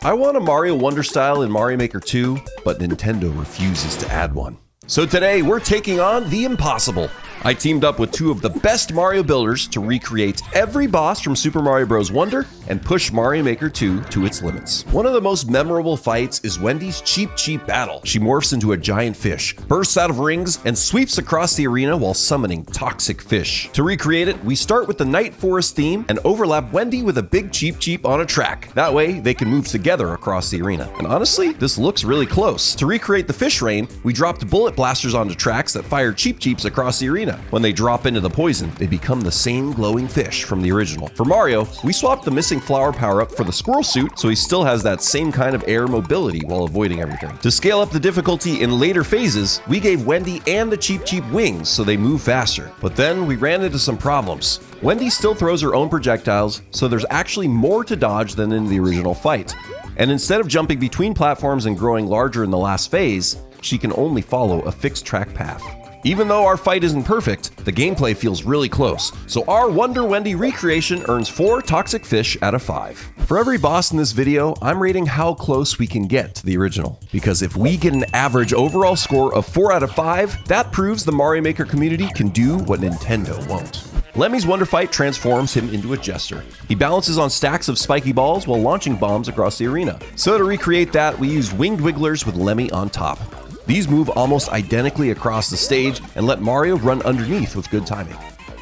I want a Mario Wonder style in Mario Maker 2, but Nintendo refuses to add one. So today, we're taking on the impossible. I teamed up with two of the best Mario builders to recreate every boss from Super Mario Bros. Wonder and push Mario Maker 2 to its limits. One of the most memorable fights is Wendy's Cheep Cheep battle. She morphs into a giant fish, bursts out of rings, and sweeps across the arena while summoning toxic fish. To recreate it, we start with the Night Forest theme and overlap Wendy with a big Cheep Cheep on a track. That way, they can move together across the arena. And honestly, this looks really close. To recreate the fish rain, we dropped bullet blasters onto tracks that fire Cheep Cheeps across the arena. When they drop into the poison, they become the same glowing fish from the original. For Mario, we swapped the missing flower power-up for the squirrel suit, so he still has that same kind of air mobility while avoiding everything. To scale up the difficulty in later phases, we gave Wendy and the Cheep Cheep wings so they move faster. But then we ran into some problems. Wendy still throws her own projectiles, so there's actually more to dodge than in the original fight. And instead of jumping between platforms and growing larger in the last phase, she can only follow a fixed track path. Even though our fight isn't perfect, the gameplay feels really close, so our Wonder Wendy recreation earns 4 toxic fish out of 5. For every boss in this video, I'm rating how close we can get to the original, because if we get an average overall score of 4 out of 5, that proves the Mario Maker community can do what Nintendo won't. Lemmy's Wonder Fight transforms him into a jester. He balances on stacks of spiky balls while launching bombs across the arena. So to recreate that, we used winged wigglers with Lemmy on top. These move almost identically across the stage and let Mario run underneath with good timing.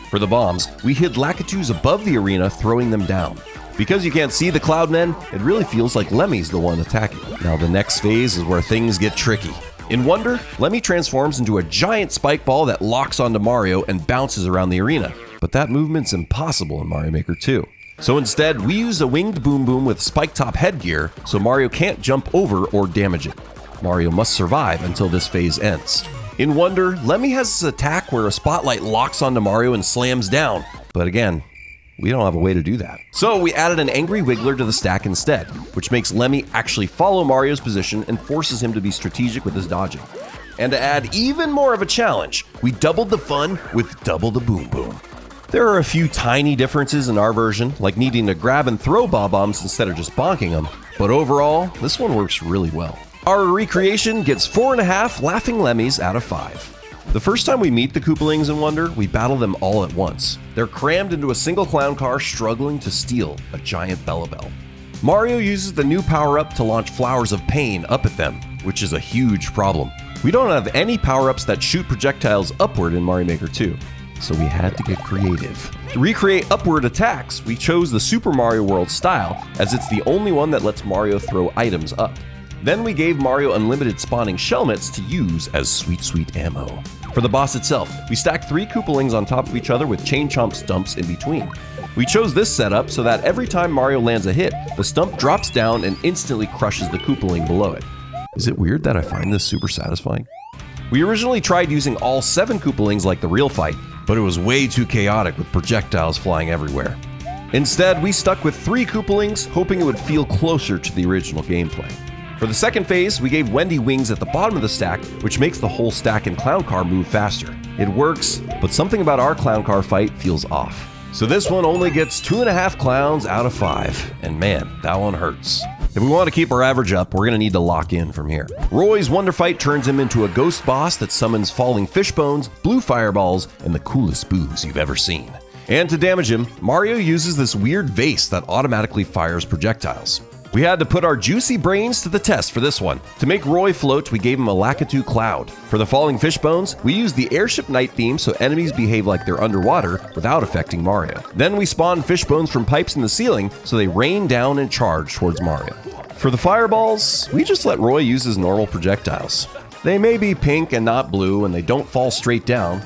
For the bombs, we hid Lakitus above the arena, throwing them down. Because you can't see the Cloudmen, it really feels like Lemmy's the one attacking. Now the next phase is where things get tricky. In Wonder, Lemmy transforms into a giant spike ball that locks onto Mario and bounces around the arena. But that movement's impossible in Mario Maker 2. So instead, we use a winged boom boom with spike top headgear so Mario can't jump over or damage it. Mario must survive until this phase ends. In Wonder, Lemmy has this attack where a spotlight locks onto Mario and slams down. But again, we don't have a way to do that. So we added an angry wiggler to the stack instead, which makes Lemmy actually follow Mario's position and forces him to be strategic with his dodging. And to add even more of a challenge, we doubled the fun with double the boom boom. There are a few tiny differences in our version, like needing to grab and throw bob-bombs instead of just bonking them, but overall, this one works really well. Our recreation gets 4.5 laughing Lemmys out of 5. The first time we meet the Koopalings in Wonder, we battle them all at once. They're crammed into a single clown car struggling to steal a giant Bella Bell. Mario uses the new power-up to launch Flowers of Pain up at them, which is a huge problem. We don't have any power-ups that shoot projectiles upward in Mario Maker 2, so we had to get creative. To recreate upward attacks, we chose the Super Mario World style, as it's the only one that lets Mario throw items up. Then we gave Mario unlimited spawning shellmets to use as sweet ammo. For the boss itself, we stacked 3 Koopalings on top of each other with chain chomp stumps in between. We chose this setup so that every time Mario lands a hit, the stump drops down and instantly crushes the Koopaling below it. Is it weird that I find this super satisfying? We originally tried using all 7 Koopalings like the real fight, but it was way too chaotic with projectiles flying everywhere. Instead, we stuck with 3 Koopalings, hoping it would feel closer to the original gameplay. For the second phase, we gave Wendy wings at the bottom of the stack, which makes the whole stack and clown car move faster. It works, but something about our clown car fight feels off. So this one only gets 2.5 clowns out of 5, and man, that one hurts. If we want to keep our average up, we're going to need to lock in from here. Roy's Wonder Fight turns him into a ghost boss that summons falling fish bones, blue fireballs, and the coolest booze you've ever seen. And to damage him, Mario uses this weird vase that automatically fires projectiles. We had to put our juicy brains to the test for this one. To make Roy float, we gave him a Lakitu cloud. For the falling fish bones, we used the Airship Night theme so enemies behave like they're underwater without affecting Mario. Then we spawned fish bones from pipes in the ceiling so they rain down and charge towards Mario. For the fireballs, we just let Roy use his normal projectiles. They may be pink and not blue and they don't fall straight down,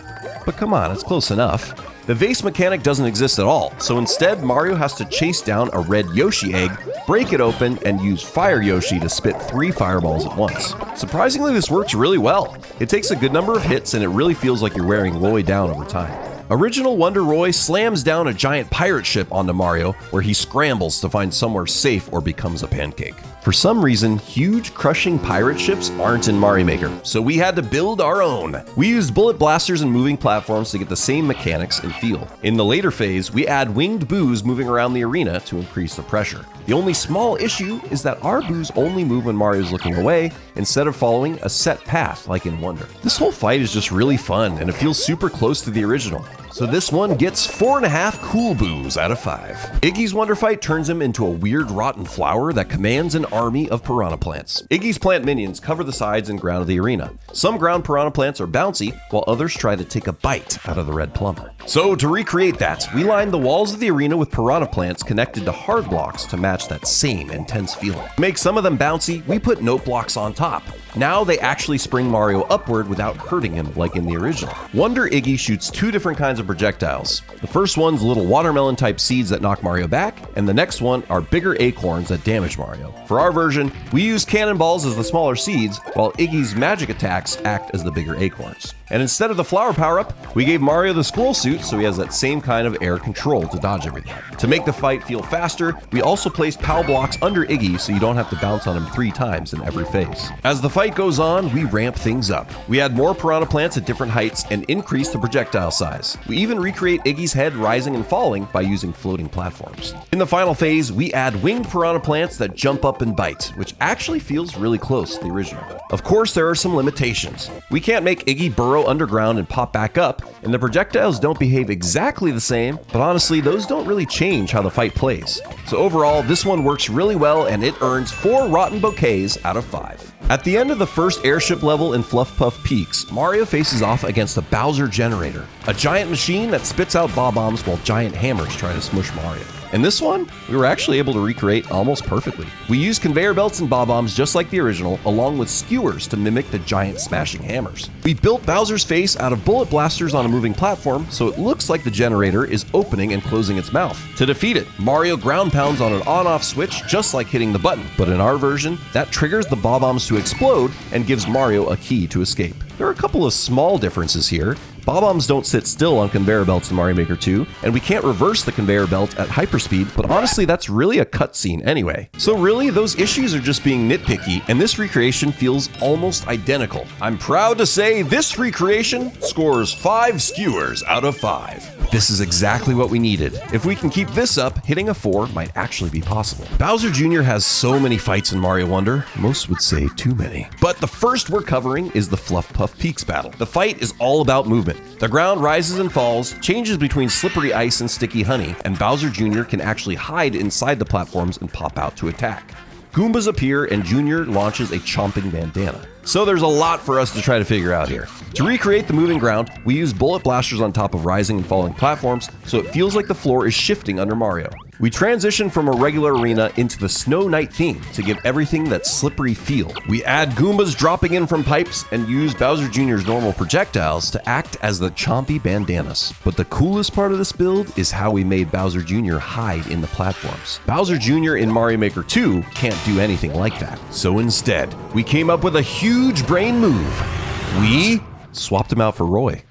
but come on, it's close enough. The vase mechanic doesn't exist at all, so instead Mario has to chase down a red Yoshi egg, break it open, and use Fire Yoshi to spit 3 fireballs at once. Surprisingly, this works really well. It takes a good number of hits and it really feels like you're wearing Roy down over time. Original Wonder Roy slams down a giant pirate ship onto Mario, where he scrambles to find somewhere safe or becomes a pancake. For For some reason, huge crushing pirate ships aren't in Mario Maker, so we had to build our own. We used bullet blasters and moving platforms to get the same mechanics and feel. In the later phase, we add winged boos moving around the arena to increase the pressure. The only small issue is that our boos only move when Mario's looking away, instead of following a set path like in Wonder. This whole fight is just really fun, and it feels super close to the original. So this one gets 4.5 cool boos out of 5. Iggy's Wonder Fight turns him into a weird rotten flower that commands an army of piranha plants. Iggy's plant minions cover the sides and ground of the arena. Some ground piranha plants are bouncy, while others try to take a bite out of the red plumber. So to recreate that, we lined the walls of the arena with piranha plants connected to hard blocks to match that same intense feeling. To make some of them bouncy, we put note blocks on top. Now they actually spring Mario upward without hurting him like in the original. Wonder Iggy shoots 2 different kinds of projectiles. The first one's little watermelon type seeds that knock Mario back, and the next one are bigger acorns that damage Mario. For our version, we use cannonballs as the smaller seeds, while Iggy's magic attacks act as the bigger acorns. And instead of the flower power-up, we gave Mario the squirrel suit so he has that same kind of air control to dodge everything. To make the fight feel faster, we also placed POW blocks under Iggy so you don't have to bounce on him 3 times in every phase. As the fight goes on, we ramp things up. We add more piranha plants at different heights and increase the projectile size. We even recreate Iggy's head rising and falling by using floating platforms. In the final phase, we add winged piranha plants that jump up and bite, which actually feels really close to the original. Of course, there are some limitations. We can't make Iggy burrow underground and pop back up, and the projectiles don't behave exactly the same, but honestly, those don't really change how the fight plays. So overall, this one works really well and it earns 4 rotten bouquets out of 5. At the end of the first airship level in Fluff Puff Peaks, Mario faces off against the Bowser Generator, a giant machine that spits out bob-ombs while giant hammers try to smush Mario. In this one, we were actually able to recreate almost perfectly. We used conveyor belts and bob-ombs just like the original, along with skewers to mimic the giant smashing hammers. We built Bowser's face out of bullet blasters on a moving platform, so it looks like the generator is opening and closing its mouth. To defeat it, Mario ground pounds on an on-off switch just like hitting the button, but in our version, that triggers the bob-ombs to explode and gives Mario a key to escape. There are a couple of small differences here. Bob-ombs don't sit still on conveyor belts in Mario Maker 2, and we can't reverse the conveyor belt at hyperspeed, but honestly that's really a cutscene anyway. So really, those issues are just being nitpicky, and this recreation feels almost identical. I'm proud to say this recreation scores 5 skewers out of 5. This is exactly what we needed. If we can keep this up, hitting a 4 might actually be possible. Bowser Jr. has so many fights in Mario Wonder, most would say too many. But the first we're covering is the Fluff Puff Peaks battle. The fight is all about movement. The ground rises and falls, changes between slippery ice and sticky honey, and Bowser Jr. can actually hide inside the platforms and pop out to attack. Goombas appear and Jr. launches a chomping bandana. So there's a lot for us to try to figure out here. To recreate the moving ground, we use bullet blasters on top of rising and falling platforms, so it feels like the floor is shifting under Mario. We transition from a regular arena into the Snow Knight theme to give everything that slippery feel. We add Goombas dropping in from pipes and use Bowser Jr.'s normal projectiles to act as the chompy bandanas. But the coolest part of this build is how we made Bowser Jr. hide in the platforms. Bowser Jr. in Mario Maker 2 can't do anything like that. So instead, we came up with a huge brain move. We swapped him out for Roy.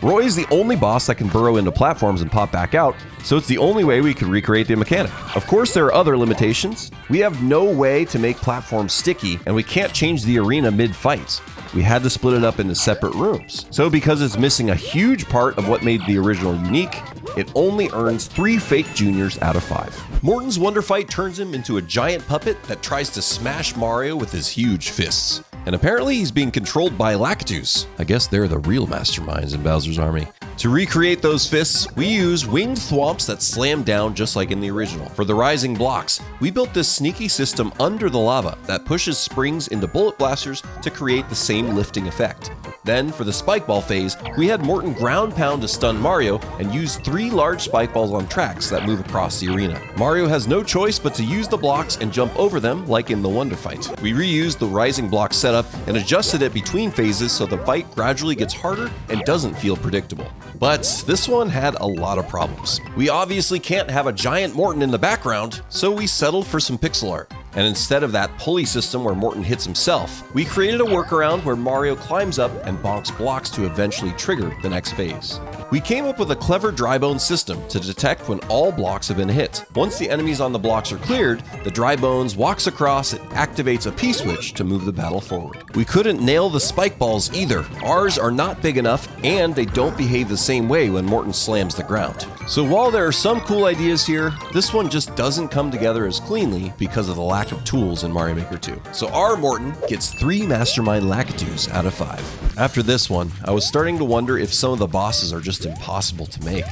Roy is the only boss that can burrow into platforms and pop back out, so it's the only way we could recreate the mechanic. Of course, there are other limitations. We have no way to make platforms sticky, and we can't change the arena mid-fights. We had to split it up into separate rooms. So because it's missing a huge part of what made the original unique, it only earns 3 fake juniors out of 5. Morton's Wonder Fight turns him into a giant puppet that tries to smash Mario with his huge fists. And apparently he's being controlled by Lakitus. I guess they're the real masterminds in Bowser's army. To recreate those fists, we use winged thwomps that slam down just like in the original. For the rising blocks, we built this sneaky system under the lava that pushes springs into bullet blasters to create the same lifting effect. Then, for the spike ball phase, we had Morton ground pound to stun Mario and use 3 large spike balls on tracks that move across the arena. Mario has no choice but to use the blocks and jump over them like in the Wonder Fight. We reused the rising block setup and adjusted it between phases so the fight gradually gets harder and doesn't feel predictable. But this one had a lot of problems. We obviously can't have a giant Morton in the background, so we settled for some pixel art. And instead of that pulley system where Morton hits himself, we created a workaround where Mario climbs up and bonks blocks to eventually trigger the next phase. We came up with a clever dry bone system to detect when all blocks have been hit. Once the enemies on the blocks are cleared, the dry bones walks across and activates a P-switch to move the battle forward. We couldn't nail the spike balls either. Ours are not big enough, and they don't behave the same way when Morton slams the ground. So while there are some cool ideas here, this one just doesn't come together as cleanly because of the lack of tools in Mario Maker 2. So our Morton gets 3 Mastermind Lakitus out of 5. After this one, I was starting to wonder if some of the bosses are just impossible to make.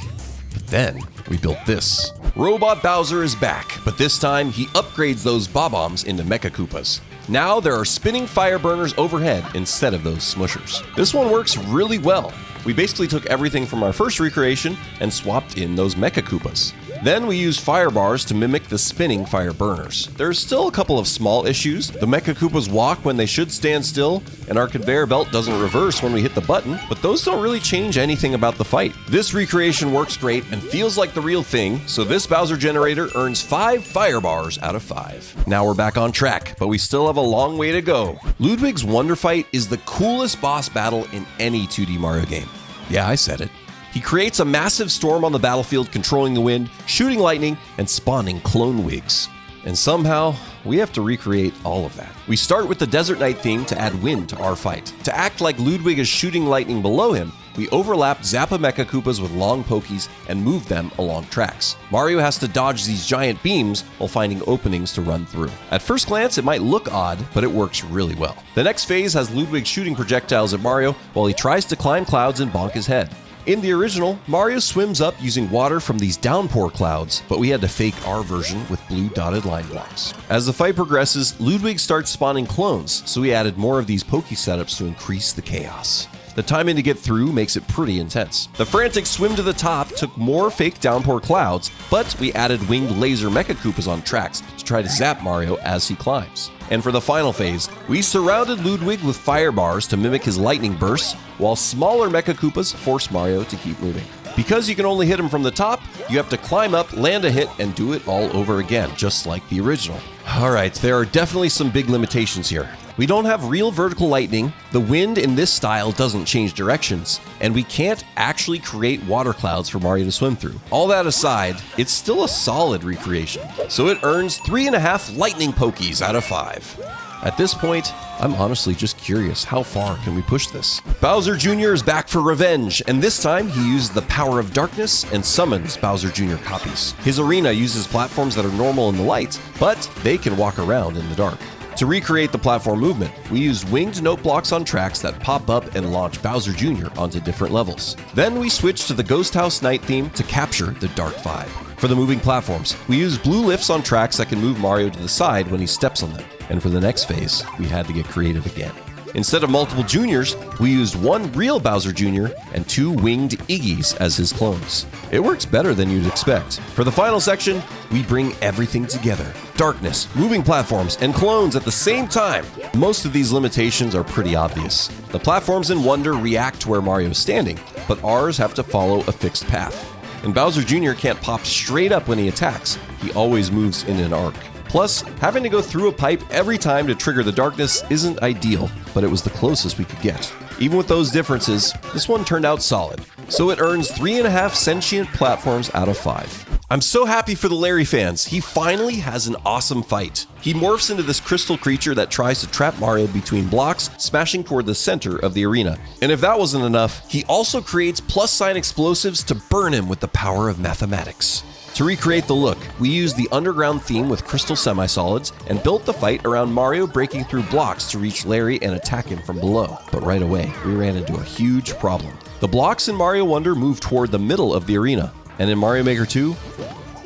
But then we built this. Robot Bowser is back, but this time he upgrades those Bob-ombs into Mecha Koopas. Now there are spinning fire burners overhead instead of those smushers. This one works really well. We basically took everything from our first recreation and swapped in those Mecha Koopas. Then we used fire bars to mimic the spinning fire burners. There's still a couple of small issues. The Mecha Koopas walk when they should stand still, and our conveyor belt doesn't reverse when we hit the button, but those don't really change anything about the fight. This recreation works great and feels like the real thing, so this Bowser generator earns 5 fire bars out of 5. Now we're back on track, but we still have a long way to go. Ludwig's Wonder Fight is the coolest boss battle in any 2D Mario game. Yeah, I said it. He creates a massive storm on the battlefield, controlling the wind, shooting lightning, and spawning clone wigs. And somehow, we have to recreate all of that. We start with the Desert Knight theme to add wind to our fight. To act like Ludwig is shooting lightning below him, we overlap Zappa Mecha Koopas with long pokies and move them along tracks. Mario has to dodge these giant beams while finding openings to run through. At first glance, it might look odd, but it works really well. The next phase has Ludwig shooting projectiles at Mario while he tries to climb clouds and bonk his head. In the original, Mario swims up using water from these downpour clouds, but we had to fake our version with blue dotted line blocks. As the fight progresses, Ludwig starts spawning clones, so we added more of these pokey setups to increase the chaos. The timing to get through makes it pretty intense. The frantic swim to the top took more fake downpour clouds, but we added winged laser Mecha Koopas on tracks to try to zap Mario as he climbs. And for the final phase, we surrounded Ludwig with fire bars to mimic his lightning bursts, while smaller Mecha Koopas force Mario to keep moving. Because you can only hit him from the top, you have to climb up, land a hit, and do it all over again, just like the original. Alright, there are definitely some big limitations here. We don't have real vertical lightning, the wind in this style doesn't change directions, and we can't actually create water clouds for Mario to swim through. All that aside, it's still a solid recreation, so it earns 3.5 lightning pokies out of 5. At this point, I'm honestly just curious, how far can we push this? Bowser Jr. is back for revenge, and this time he uses the power of darkness and summons Bowser Jr. copies. His arena uses platforms that are normal in the light, but they can walk around in the dark. To recreate the platform movement, we used winged note blocks on tracks that pop up and launch Bowser Jr. onto different levels. Then we switched to the Ghost House Night theme to capture the dark vibe. For the moving platforms, we used blue lifts on tracks that can move Mario to the side when he steps on them. And for the next phase, we had to get creative again. Instead of multiple juniors, we used 1 real Bowser Jr. and 2 winged Iggies as his clones. It works better than you'd expect. For the final section, we bring everything together. Darkness, moving platforms, and clones at the same time. Most of these limitations are pretty obvious. The platforms in Wonder react to where Mario is standing, but ours have to follow a fixed path. And Bowser Jr. can't pop straight up when he attacks. He always moves in an arc. Plus, having to go through a pipe every time to trigger the darkness isn't ideal, but it was the closest we could get. Even with those differences, this one turned out solid. So it earns 3.5 sentient platforms out of 5. I'm so happy for the Larry fans. He finally has an awesome fight. He morphs into this crystal creature that tries to trap Mario between blocks, smashing toward the center of the arena. And if that wasn't enough, he also creates plus sign explosives to burn him with the power of mathematics. To recreate the look, we used the underground theme with crystal semisolids and built the fight around Mario breaking through blocks to reach Larry and attack him from below. But right away, we ran into a huge problem. The blocks in Mario Wonder move toward the middle of the arena, and in Mario Maker 2,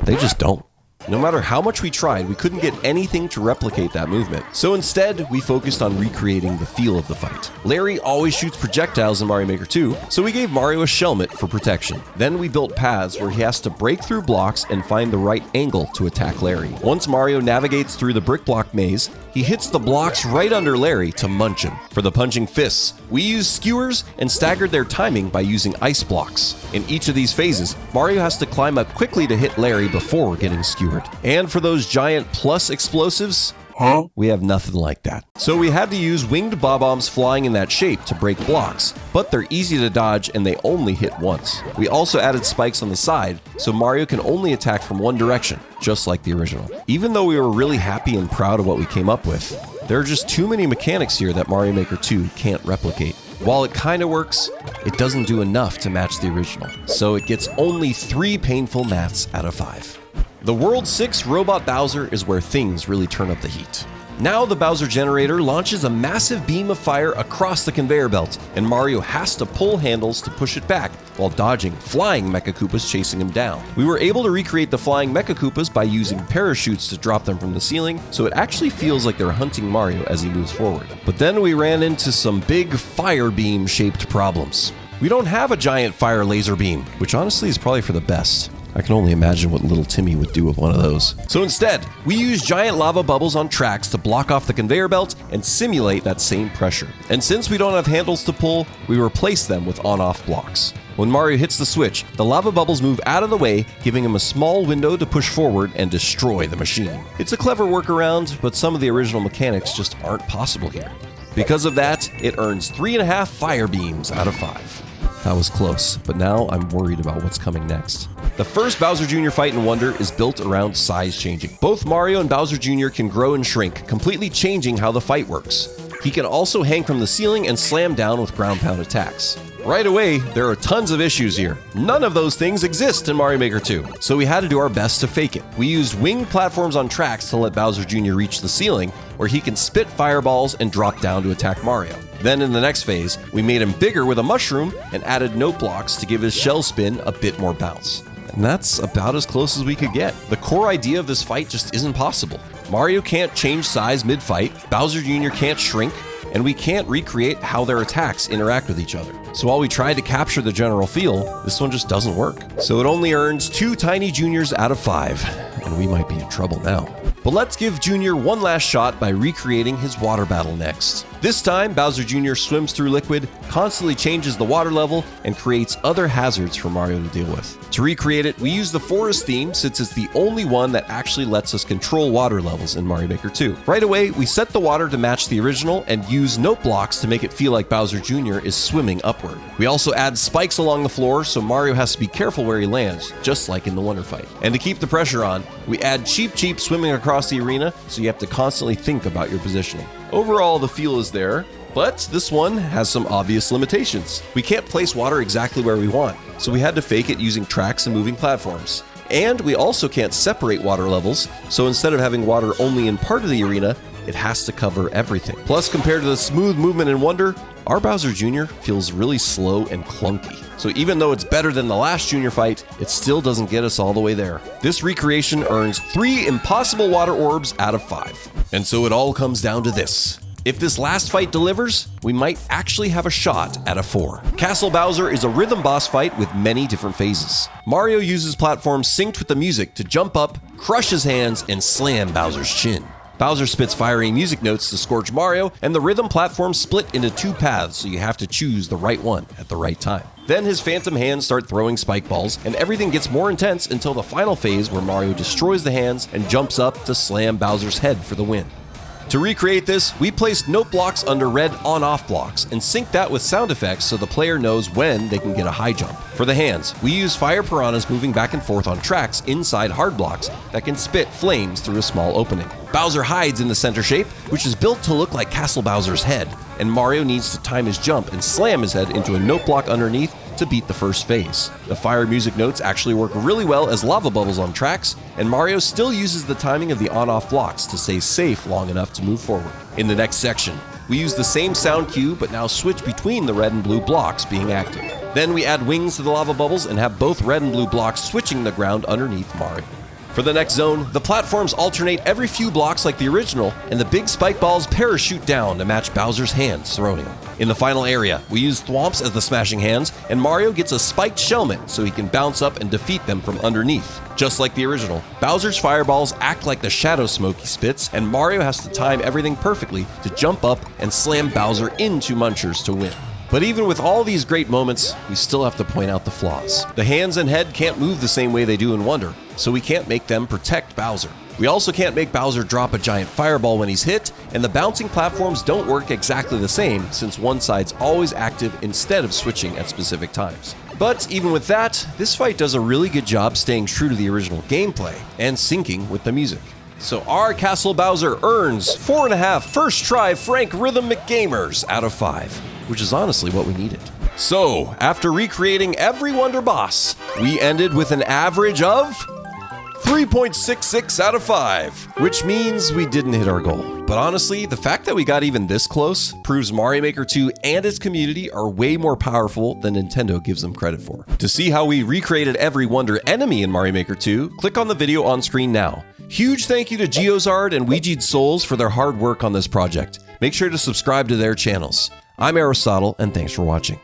they just don't. No matter how much we tried, we couldn't get anything to replicate that movement. So instead, we focused on recreating the feel of the fight. Larry always shoots projectiles in Mario Maker 2, so we gave Mario a shelmet for protection. Then we built paths where he has to break through blocks and find the right angle to attack Larry. Once Mario navigates through the brick block maze, he hits the blocks right under Larry to munch him. For the punching fists, we used skewers and staggered their timing by using ice blocks. In each of these phases, Mario has to climb up quickly to hit Larry before getting skewered. And for those giant plus explosives, Huh? We have nothing like that. So we had to use winged bob-ombs flying in that shape to break blocks, but they're easy to dodge and they only hit once. We also added spikes on the side, so Mario can only attack from one direction, just like the original. Even though we were really happy and proud of what we came up with, there are just too many mechanics here that Mario Maker 2 can't replicate. While it kinda works, it doesn't do enough to match the original, so it gets only 3 painful maths out of 5. The World 6 Robot Bowser is where things really turn up the heat. Now the Bowser generator launches a massive beam of fire across the conveyor belt, and Mario has to pull handles to push it back while dodging flying Mecha Koopas chasing him down. We were able to recreate the flying Mecha Koopas by using parachutes to drop them from the ceiling, so it actually feels like they're hunting Mario as he moves forward. But then we ran into some big fire beam shaped problems. We don't have a giant fire laser beam, which honestly is probably for the best. I can only imagine what little Timmy would do with one of those. So instead, we use giant lava bubbles on tracks to block off the conveyor belt and simulate that same pressure. And since we don't have handles to pull, we replace them with on-off blocks. When Mario hits the switch, the lava bubbles move out of the way, giving him a small window to push forward and destroy the machine. It's a clever workaround, but some of the original mechanics just aren't possible here. Because of that, it earns 3.5 fire beams out of 5. That was close, but now I'm worried about what's coming next. The first Bowser Jr. fight in Wonder is built around size changing. Both Mario and Bowser Jr. can grow and shrink, completely changing how the fight works. He can also hang from the ceiling and slam down with ground pound attacks. Right away, there are tons of issues here. None of those things exist in Mario Maker 2, so we had to do our best to fake it. We used winged platforms on tracks to let Bowser Jr. reach the ceiling, where he can spit fireballs and drop down to attack Mario. Then in the next phase, we made him bigger with a mushroom and added note blocks to give his shell spin a bit more bounce. And that's about as close as we could get. The core idea of this fight just isn't possible. Mario can't change size mid-fight, Bowser Jr. can't shrink, and we can't recreate how their attacks interact with each other. So while we tried to capture the general feel, this one just doesn't work. So it only earns 2 Tiny Juniors out of 5, and we might be in trouble now. But let's give Junior one last shot by recreating his water battle next. This time, Bowser Jr. swims through liquid, constantly changes the water level, and creates other hazards for Mario to deal with. To recreate it, we use the forest theme since it's the only one that actually lets us control water levels in Mario Maker 2. Right away, we set the water to match the original and use note blocks to make it feel like Bowser Jr. is swimming upward. We also add spikes along the floor so Mario has to be careful where he lands, just like in the Wonder fight. And to keep the pressure on, we add Cheep Cheep swimming across the arena, so you have to constantly think about your positioning. Overall, the feel is there, but this one has some obvious limitations. We can't place water exactly where we want, so we had to fake it using tracks and moving platforms. And we also can't separate water levels, so instead of having water only in part of the arena, it has to cover everything. Plus, compared to the smooth movement in Wonder, our Bowser Jr. feels really slow and clunky. So even though it's better than the last Junior fight, it still doesn't get us all the way there. This recreation earns 3 impossible water orbs out of 5. And so it all comes down to this. If this last fight delivers, we might actually have a shot at a 4. Castle Bowser is a rhythm boss fight with many different phases. Mario uses platforms synced with the music to jump up, crush his hands, and slam Bowser's chin. Bowser spits fiery music notes to scorch Mario, and the rhythm platforms split into 2 paths, so you have to choose the right one at the right time. Then his phantom hands start throwing spike balls, and everything gets more intense until the final phase where Mario destroys the hands and jumps up to slam Bowser's head for the win. To recreate this, we placed note blocks under red on-off blocks and synced that with sound effects so the player knows when they can get a high jump. For the hands, we use fire piranhas moving back and forth on tracks inside hard blocks that can spit flames through a small opening. Bowser hides in the center shape, which is built to look like Castle Bowser's head, and Mario needs to time his jump and slam his head into a note block underneath to beat the first phase. The fire music notes actually work really well as lava bubbles on tracks, and Mario still uses the timing of the on-off blocks to stay safe long enough to move forward. In the next section, we use the same sound cue but now switch between the red and blue blocks being active. Then we add wings to the lava bubbles and have both red and blue blocks switching the ground underneath Mario. For the next zone, the platforms alternate every few blocks like the original, and the big spike balls parachute down to match Bowser's hands throwing them. In the final area, we use thwomps as the smashing hands, and Mario gets a spiked shellmet so he can bounce up and defeat them from underneath. Just like the original, Bowser's fireballs act like the shadow smoke he spits, and Mario has to time everything perfectly to jump up and slam Bowser into Munchers to win. But even with all these great moments, we still have to point out the flaws. The hands and head can't move the same way they do in Wonder, so we can't make them protect Bowser. We also can't make Bowser drop a giant fireball when he's hit, and the bouncing platforms don't work exactly the same since one side's always active instead of switching at specific times. But even with that, this fight does a really good job staying true to the original gameplay and syncing with the music. So our Castle Bowser earns 4.5 first try Frank Rhythm McGamers out of 5, which is honestly what we needed. So, after recreating every Wonder boss, we ended with an average of 3.66 out of 5, which means we didn't hit our goal. But honestly, the fact that we got even this close proves Mario Maker 2 and its community are way more powerful than Nintendo gives them credit for. To see how we recreated every Wonder enemy in Mario Maker 2, click on the video on screen now. Huge thank you to Geozard and Ouiji'd Souls for their hard work on this project. Make sure to subscribe to their channels. I'm Arrowstotle, and thanks for watching.